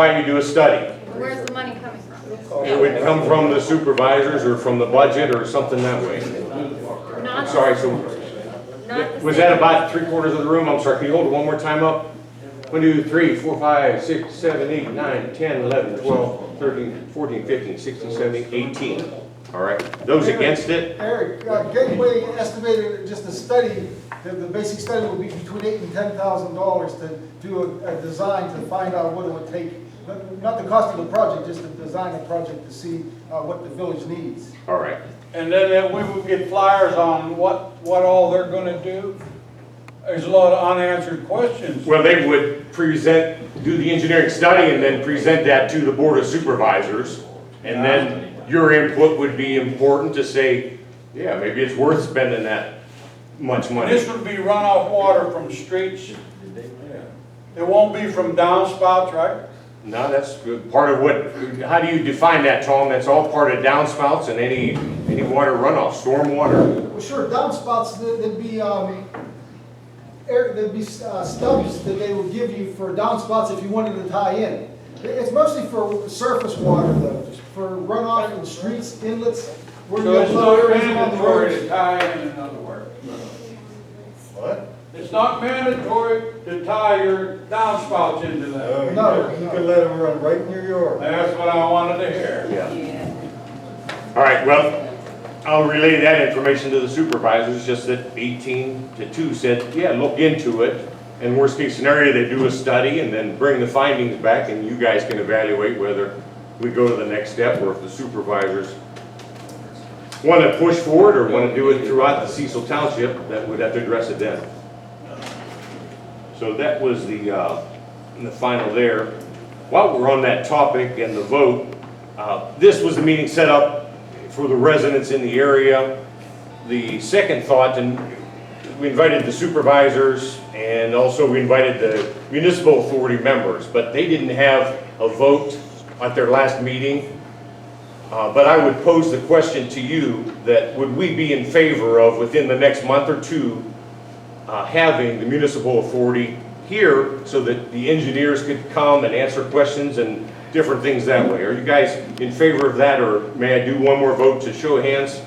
Why you do a study? Where's the money coming from? It would come from the supervisors or from the budget or something that way. I'm Not, sorry, so not the was same. that about 3/4 of the room? I'm sorry, can you hold it one more time up? 1, 2, 3, 4, 5, 6, 7, 8, 9, 10, 11, 12, 13, 14, 15, 16, 17, 18. All right, those against it? Eric, Gateway estimated just a study, the basic study would be between $8,000 and $10,000 to do a design to find out what it would take, not the cost of the project, just to design a project to see what the village needs. All right. And then we would get flyers on what all they're gonna do. There's a lot of unanswered questions. Well, they would do the engineering study and then present that to the Board of Supervisors. And then your input would be important to say, yeah, maybe it's worth spending that much money. This would be runoff water from streets. It won't be from downspouts, right? No, that's part of what, how do you define that, Tom? That's all part of downspouts and any water runoff, storm water. Well, sure, downspouts, there'd be stubs that they would give you for downspouts if you wanted to tie in. It's mostly for surface water though, just for runoff in streets, inlets, where you So have it's low not areas along the mandatory roads. to tie in other words. What? It's not mandatory to tie your downspouts into that. No. You can let them run right in your yard. That's what I wanted to hear. Yeah. All right, well, I'll relay that information to the supervisors, just that 18 to 2 said, yeah, look into it. And worst case scenario, they do a study and then bring the findings back and you guys can evaluate whether we go to the next step or if the supervisors want to push forward or want to do it throughout the Cecil Township, that would have to address it then. So that was the final there. While we're on that topic and the vote, this was the meeting set up for the residents in the area. The second thought, and we invited the supervisors and also we invited the municipal authority members, but they didn't have a vote at their last meeting. But I would pose the question to you that would we be in favor of within the next month or two having the municipal authority here so that the engineers could come and answer questions and different things that way. Are you guys in favor of that, or may I do one more vote to show of hands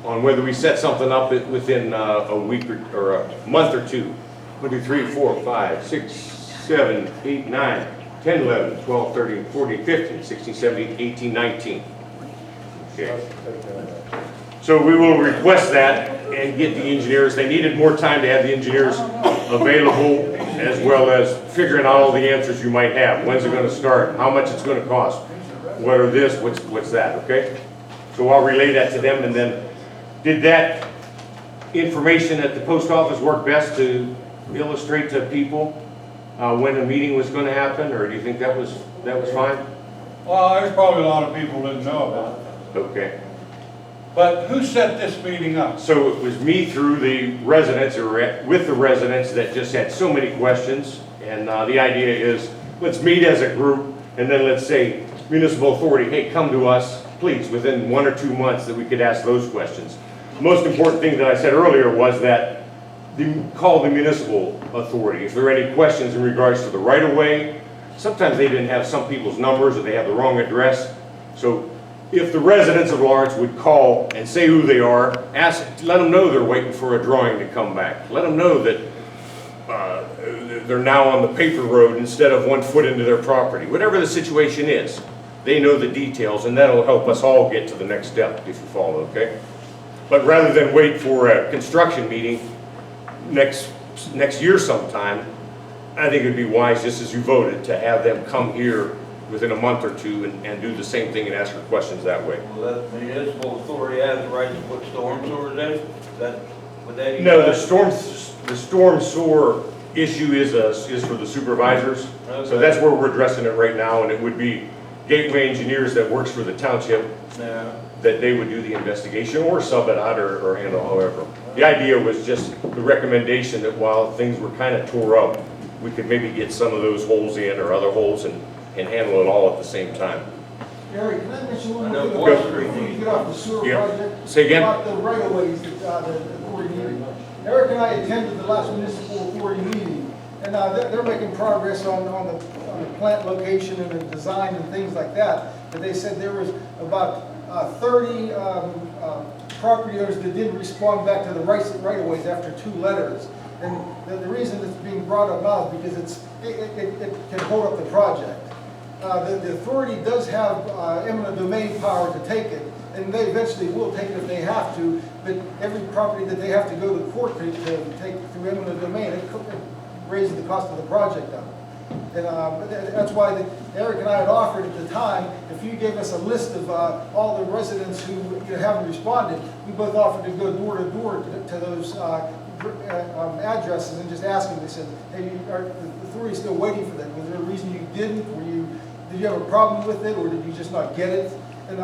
on whether we set something up within a week or a month or two? 1, 2, 3, 4, 5, 6, 7, 8, 9, 10, 11, 12, 13, 14, 15, 16, 17, 18, 19. Okay. So we will request that and get the engineers. They needed more time to have the engineers available, as well as figuring out all the answers you might have. When's it going to start? How much it's going to cost? What are this? What's that? Okay? So I'll relay that to them. And then, did that information at the post office work best to illustrate to people when a meeting was going to happen, or do you think that was fine? Well, there's probably a lot of people that didn't know about it. Okay. But who set this meeting up? So it was me through the residents, or with the residents that just had so many questions. And the idea is, let's meet as a group and then let's say, municipal authority, hey, come to us, please, within 1 or 2 months that we could ask those questions. The most important thing that I said earlier was that call the municipal authority. If there are any questions in regards to the right-of-way, sometimes they didn't have some people's numbers or they have the wrong address. So if the residents of Lawrence would call and say who they are, let them know they're waiting for a drawing to come back. Let them know that they're now on the paper road instead of 1 foot into their property. Whatever the situation is, they know the details, and that'll help us all get to the next step, if you follow, okay? But rather than wait for a construction meeting next year sometime, I think it'd be wise, just as you voted, to have them come here within a month or two and do the same thing and ask her questions that way. Well, that municipal authority has the right to put storm sewers in? Would that? No, the storm sewer issue is for the supervisors. Okay. So that's where we're addressing it right now, and it would be Gateway Engineers that works for the township, Yeah. that they would do the investigation or sub it out or handle however. The idea was just the recommendation that while things were kind of tore up, we could maybe get some of those holes in or other holes and handle it all at the same time. Gary, can I mention one I more know thing Fourth about, Street before you needs- get off the sewer Yeah. project? Say again? About the right-of-ways that the authority needed. Eric and I attended the last municipal authority meeting, and they're making progress on the plant location and the design and things like that. But they said there was about 30 property owners that didn't respond back to the right-of-ways after 2 letters. And the reason it's being brought up now is because it can hold up the project. The authority does have eminent domain power to take it, and they eventually will take it if they have to, but every property that they have to go to court to take through eminent domain, it raises the cost of the project up. And that's why Eric and I had offered at the time, if you gave us a list of all the residents who haven't responded, we both offered to go door to door to those addresses and just ask them. They said, hey, are the authority still waiting for that? Was there a reason you didn't? Did you have a problem with it, or did you just not get it? And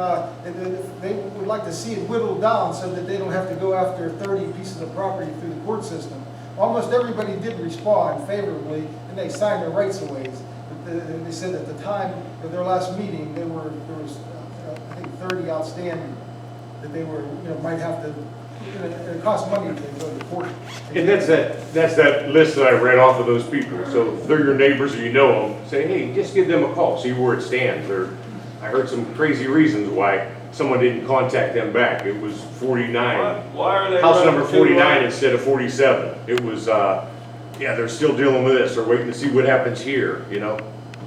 they would like to see it whittled down so that they don't have to go after 30 pieces of property through the court system. Almost everybody did respond favorably, and they signed their rights-of-ways. They said at the time of their last meeting, there was I think 30 outstanding that they were, might have to. It costs money to go to court. And that's that list that I read off of those people. So if they're your neighbors or you know them, say, hey, just give them a call, see where it stands. I heard some crazy reasons why someone didn't contact them back. It was 49. Why are they House running number 2 49 lines? instead of 47. It was, yeah, they're still dealing with this. They're waiting to see what happens here,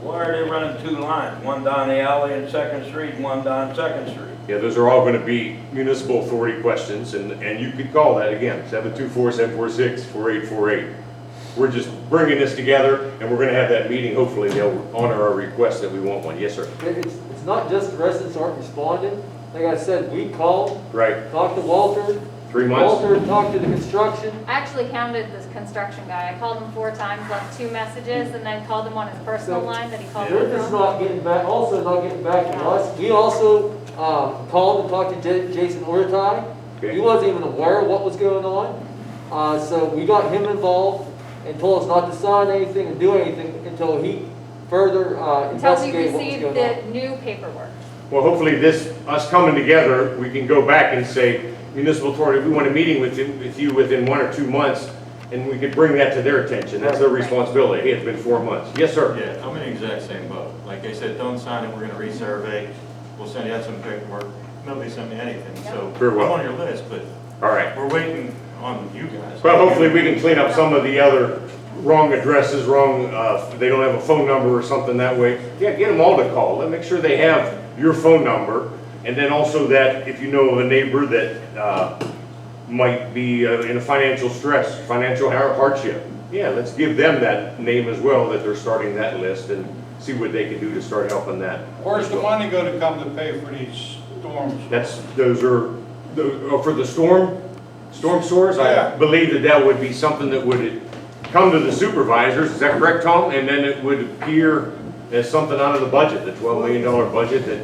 Why are they running 2 lines? One down the alley in 2nd Street and one down 2nd Street? Yeah, those are all going to be municipal authority questions, and you could call that again, 724-746-4848. We're just bringing this together, and we're going to have that meeting. Hopefully, they'll honor our request that we want one. Yes, sir. It's not just the residents aren't responding. Like I said, we called, Right. talked to Walter. 3 months. Walter talked to the construction. I actually counted this construction guy. I called him 4 times, left 2 messages, and then called him on his personal line that he called me They're just from. not getting back, also not getting back to us. We also called and talked to Jason Ortai. Okay. He wasn't even aware of what was going on. So we got him involved and told us not to sign anything and do anything until he further Until we investigated what was received going the on. new paperwork. Well, hopefully us coming together, we can go back and say, municipal authority, we want a meeting with you within 1 or 2 months, and we could bring that to their attention. That's their responsibility. Hey, it's been 4 months. Yes, sir. Yeah, I'm in the exact same boat. Like I said, don't sign it, we're gonna resurvey, we'll send you out some paperwork. Nobody sent me anything, so Very well. I'm on your list, but All right. we're waiting on you guys. Well, hopefully we can clean up some of the other wrong addresses, they don't have a phone number or something that way. Yeah, get them all to call. Let make sure they have your phone number. And then also that if you know of a neighbor that might be in a financial stress, financial hardship, yeah, let's give them that name as well, that they're starting that list, and see what they can do to start helping that. Where's the money gonna come to pay for these storms? Those are, for the storm sewers, Yeah. I believe that would be something that would come to the supervisors, is that correct, Tom? And then it would appear as something out of the budget, the $12 million budget that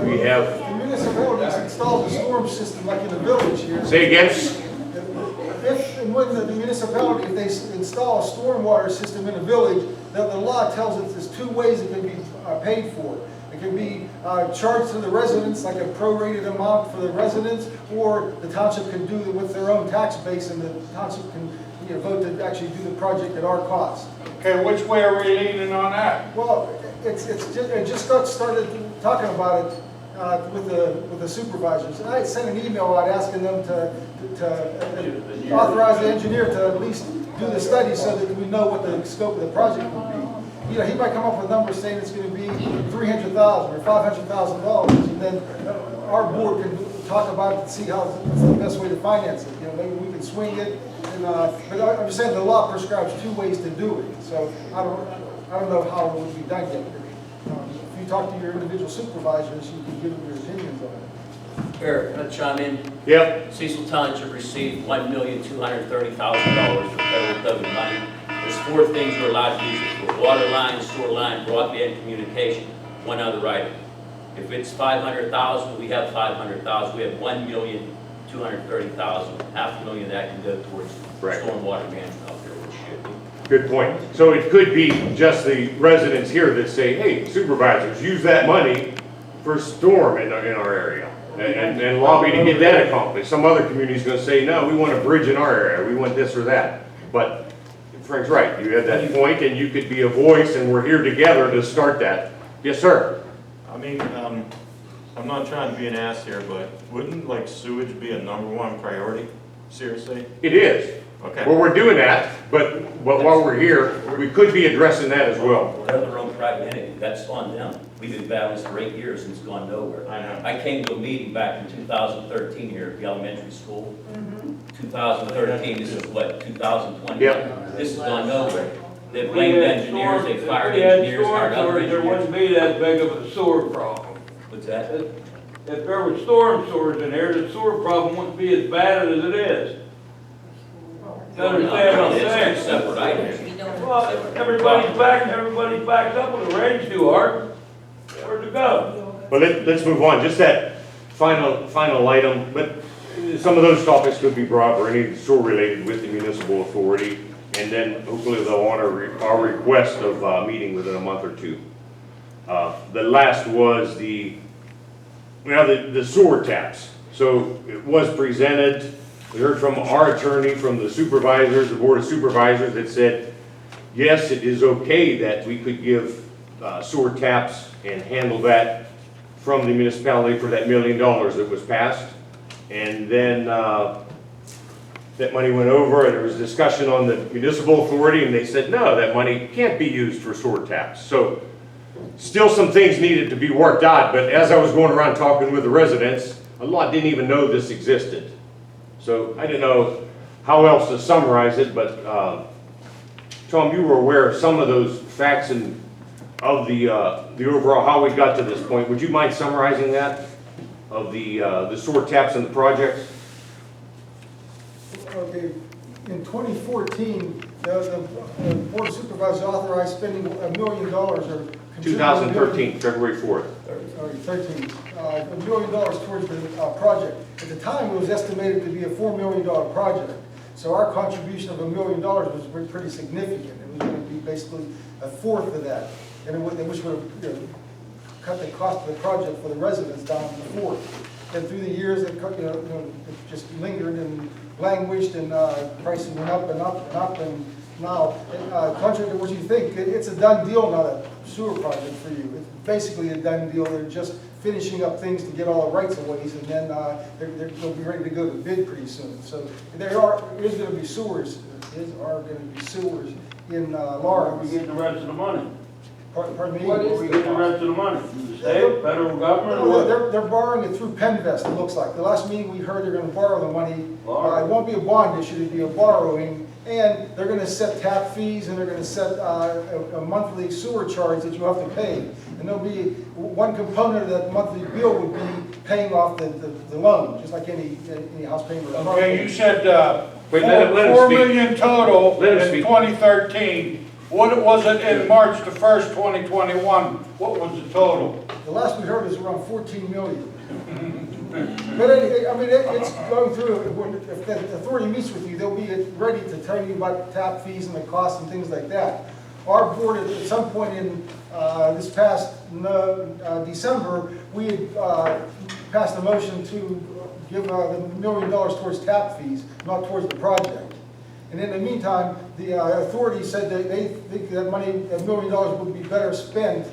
we have. The municipalities install the storm system like in the village here. Say again? If and when the municipality, if they install a stormwater system in a village, the law tells us there's 2 ways it can be paid for. It can be charged to the residents, like a prorated amount for the residents, or the township can do it with their own tax base, and the township can vote to actually do the project at our cost. Okay, which way are we leaning on that? Well, it just got started talking about it with the supervisors. And I had sent an email out asking them to authorize the engineer to at least do the study so that we know what the scope of the project would be. He might come up with numbers saying it's going to be $300,000 or $500,000, and then our board can talk about it and see how it's the best way to finance it. Maybe we can swing it. But I'm just saying the law prescribes 2 ways to do it. So I don't know how it would be done yet. If you talk to your individual supervisors, you can give them your opinions on it. Eric, can I chime in? Yep. Cecil Township received $1,230,000 for federal government money. There's 4 things we're allowed to use it for: water line, sewer line, broadband communication, 1 other item. If it's $500,000, we have $500,000. We have $1,230,000. $500,000 of that can go towards Right. stormwater management out there, which should be. Good point. So it could be just the residents here that say, hey, supervisors, use that money for storm in our area, and lobby to get that accomplished. Some other community's gonna say, no, we want a bridge in our area, we want this or that. But Frank's right, you had that point and you could be a voice and we're here together to start that. Yes, sir. I mean, I'm not trying to be an ass here, but wouldn't like sewage be a #1 priority? Seriously? It is. Okay. Well, we're doing that, but while we're here, we could be addressing that as well. They're their own private entity, that's on them. We've been battling this for 8 years and it's gone nowhere. I know. I came to a meeting back in 2013 here at the elementary school. 2013, this is what, 2020? Yep. This has gone nowhere. They If we blamed had engineers, they storm- fired if we had engineers, storm hired other sewers, there engineers. wouldn't be that big of a sewer problem. What's that? If there were storm sewers in here, the sewer problem wouldn't be as bad as it is. You understand what I'm It's two saying? separate items. Well, everybody's backed up when the rain's too hard. Where'd it go? But let's move on, just that final item, but some of those topics could be brought, or any sewer related with the municipal authority, and then hopefully they'll honor our request of meeting within a month or two. The last was the sewer taps. So it was presented, we heard from our attorney, from the supervisors, the board of supervisors that said, yes, it is okay that we could give sewer taps and handle that from the municipality for that $1 million that was passed. And then that money went over and there was discussion on the municipal authority and they said, no, that money can't be used for sewer taps. So still some things needed to be worked out, but as I was going around talking with the residents, a lot didn't even know this existed. So I didn't know how else to summarize it, but Tom, you were aware of some of those facts and of the overall, how we got to this point. Would you mind summarizing that, of the sewer taps and the projects? Okay, in 2014, the Board of Supervisors authorized spending $1 million or. 2013, February 4th. Sorry, 13, $1 million towards the project. At the time, it was estimated to be a $4 million project. So our contribution of $1 million was pretty significant. It was going to be basically a fourth of that, and which would have cut the cost of the project for the residents down to a fourth. And through the years, it just lingered and languished, and pricing went up and up and up. And now, contrary to what you think, it's a done deal, not a sewer project for you. It's basically a done deal. They're just finishing up things to get all the rights of ways, and then they'll be ready to go to bid pretty soon. So there is going to be sewers. Are going to be sewers in Lawrence. Where we get the rest of the money? Pardon me? Where we get the rest of the money? From the state, federal government? No, or they're borrowing it through Penvest, it looks like. The last meeting we heard they're going to borrow the money. Borrow. It won't be a bond issue, it'll be a borrowing. And they're going to set tap fees, and they're going to set a monthly sewer charge that you have to pay. And there'll be one component of that monthly bill would be paying off the loan, just like any house payment. Okay, you said Wait, let him $4 speak. million total Let him in speak. 2013. What was it in March the 1st, 2021? What was the total? The last we heard was around 14 million. But I mean, it's going through, if the authority meets with you, they'll be ready to tell you about tap fees and the costs and things like that. Our board, at some point in this past December, we had passed a motion to give the $1 million towards tap fees, not towards the project. And in the meantime, the authority said that they think that money, $1 million, would be better spent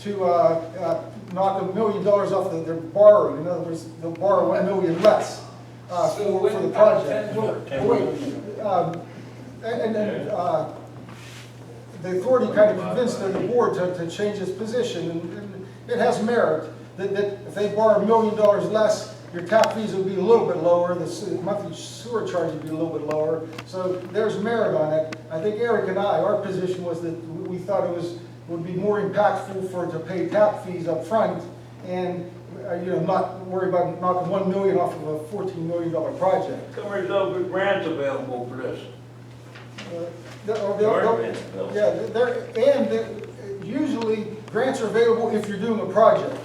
to knock $1 million off their borrowing. In other words, they'll borrow $1 million less for the project. The authority kind of convinced the board to change its position, and it has merit that if they borrow $1 million less, your tap fees will be a little bit lower, the monthly sewer charge will be a little bit lower. So there's merit on it. I think Eric and our position was that we thought it would be more impactful to pay tap fees up front and not worry about knocking $1 million off of a $14 million project. Some result of grants available for this. Usually grants are available if you're doing a project.